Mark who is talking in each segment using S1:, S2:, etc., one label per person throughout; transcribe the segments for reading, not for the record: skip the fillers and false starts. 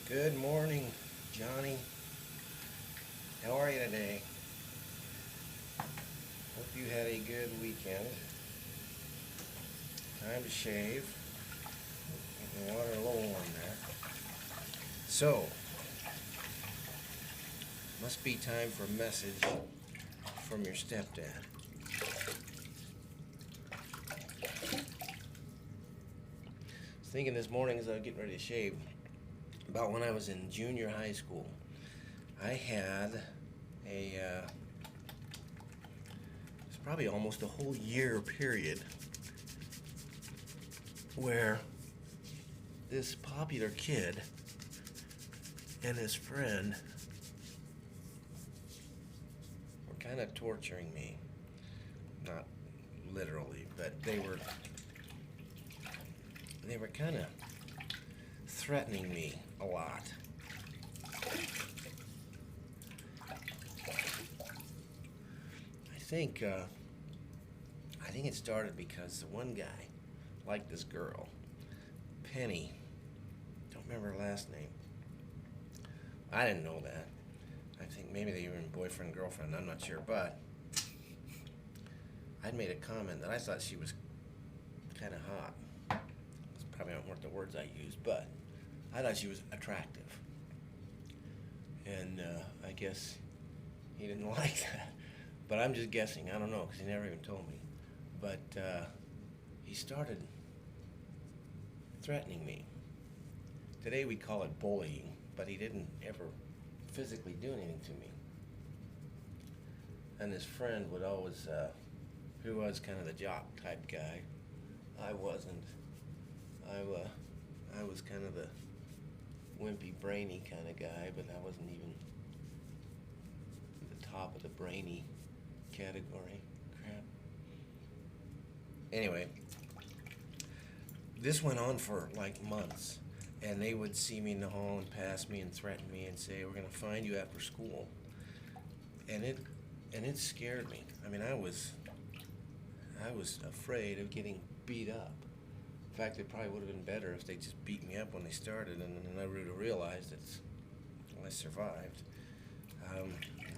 S1: Good morning, Johnny. How are you today? Hope you had a good weekend. Time to shave. Get the water a little warm there. So, must be time for a message from your stepdad. I was thinking this morning as I was getting ready to shave about when I was in junior high school. I had it's probably almost a whole year period where this popular kid and his friend were kind of torturing me. Not literally, but they were kind of threatening me a lot. I think it started because the one guy liked this girl, Penny. Don't remember her last name. I didn't know that. I think maybe they were boyfriend, girlfriend, I'm not sure, but I'd made a comment that I thought she was kind of hot. Those probably weren't the words I used, but I thought she was attractive. And I guess he didn't like that. But I'm just guessing. I don't know, because he never even told me. But he started threatening me. Today we call it bullying, but he didn't ever physically do anything to me. And his friend would always, who was kind of the jock type guy. I wasn't. I was kind of the wimpy, brainy kind of guy, but I wasn't even at the top of the brainy category. Crap. Anyway, this went on for like months, and they would see me in the hall and pass me and threaten me and say, "We're gonna find you after school." And it scared me. I mean, I was afraid of getting beat up. In fact, it probably would have been better if they just beat me up when they started, and then I would have realized that I survived,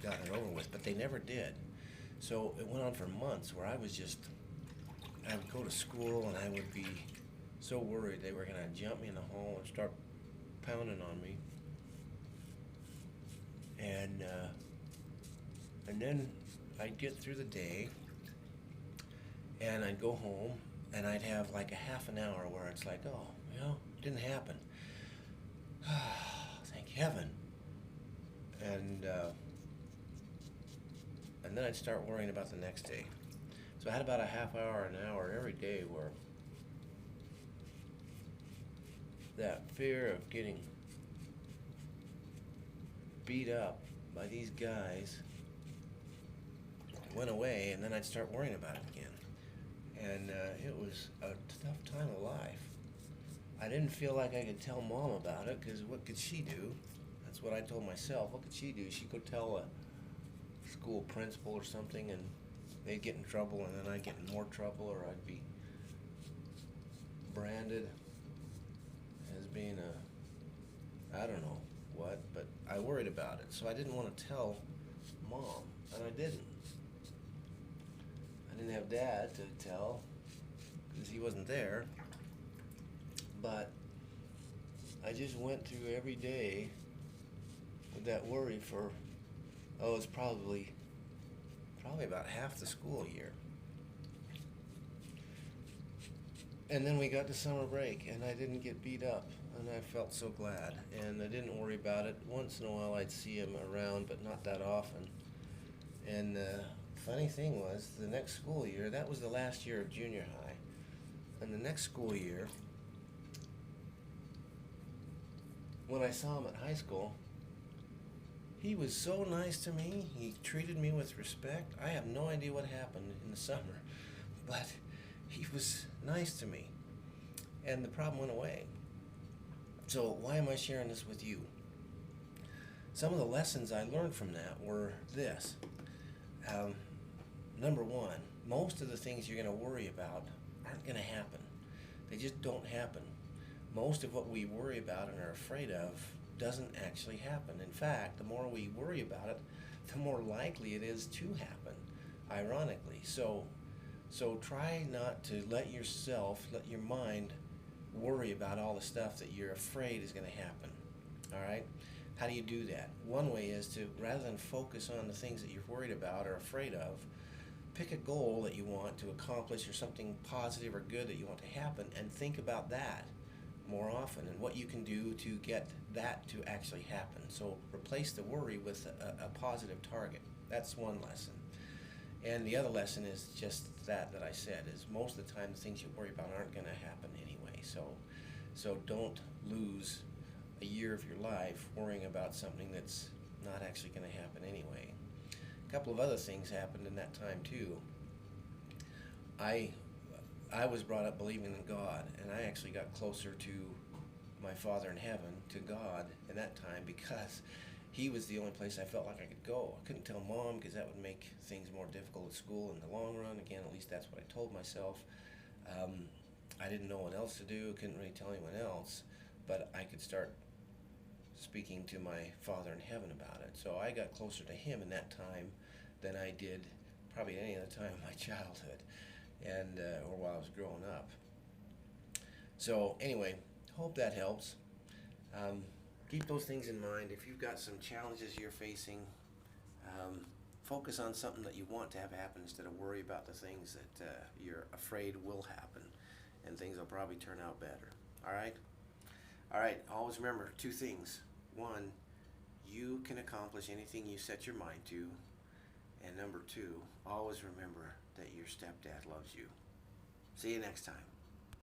S1: gotten it over with. But they never did. So it went on for months where I would go to school and I would be so worried they were going to jump me in the hall and start pounding on me. And then I'd get through the day and I'd go home and I'd have like a half an hour where it's like, oh, it didn't happen. Thank heaven. And then I'd start worrying about the next day. So I had about a half hour, an hour every day where that fear of getting beat up by these guys went away, and then I'd start worrying about it again. And it was a tough time of life. I didn't feel like I could tell Mom about it, because what could she do? That's what I told myself. What could she do? She could tell a school principal or something, and they'd get in trouble, and then I'd get in more trouble, or I'd be branded as being I don't know what, but I worried about it. So I didn't want to tell Mom, and I didn't. I didn't have Dad to tell, because he wasn't there. But I just went through every day with that worry for, it's probably about half the school year. And then we got to summer break, and I didn't get beat up, and I felt so glad. And I didn't worry about it. Once in a while I'd see him around, but not that often. And the funny thing was, the next school year, that was the last year of junior high, and the next school year, when I saw him at high school, he was so nice to me. He treated me with respect. I have no idea what happened in the summer, but he was nice to me, and the problem went away. So why am I sharing this with you? Some of the lessons I learned from that were this. Number one, most of the things you're going to worry about aren't going to happen. They just don't happen. Most of what we worry about and are afraid of doesn't actually happen. In fact, the more we worry about it, the more likely it is to happen, ironically. So try not to let your mind worry about all the stuff that you're afraid is going to happen. All right? How do you do that? One way is to, rather than focus on the things that you're worried about or afraid of, pick a goal that you want to accomplish or something positive or good that you want to happen, and think about that more often and what you can do to get that to actually happen. So replace the worry with a positive target. That's one lesson. And the other lesson is just that I said, is most of the time the things you worry about aren't going to happen anyway. So don't lose a year of your life worrying about something that's not actually going to happen anyway. A couple of other things happened in that time too. I was brought up believing in God, and I actually got closer to my Father in heaven, to God, in that time, because He was the only place I felt like I could go. I couldn't tell Mom because that would make things more difficult at school in the long run. Again, at least that's what I told myself. I didn't know what else to do, couldn't really tell anyone else, but I could start speaking to my Father in heaven about it. So I got closer to Him in that time than I did probably any other time in my childhood, and or while I was growing up. So anyway, hope that helps. Keep those things in mind. If you've got some challenges you're facing, focus on something that you want to have happen instead of worry about the things that you're afraid will happen, and things will probably turn out better. All right? All right, always remember two things. One, you can accomplish anything you set your mind to. And number two, always remember that your stepdad loves you. See you next time.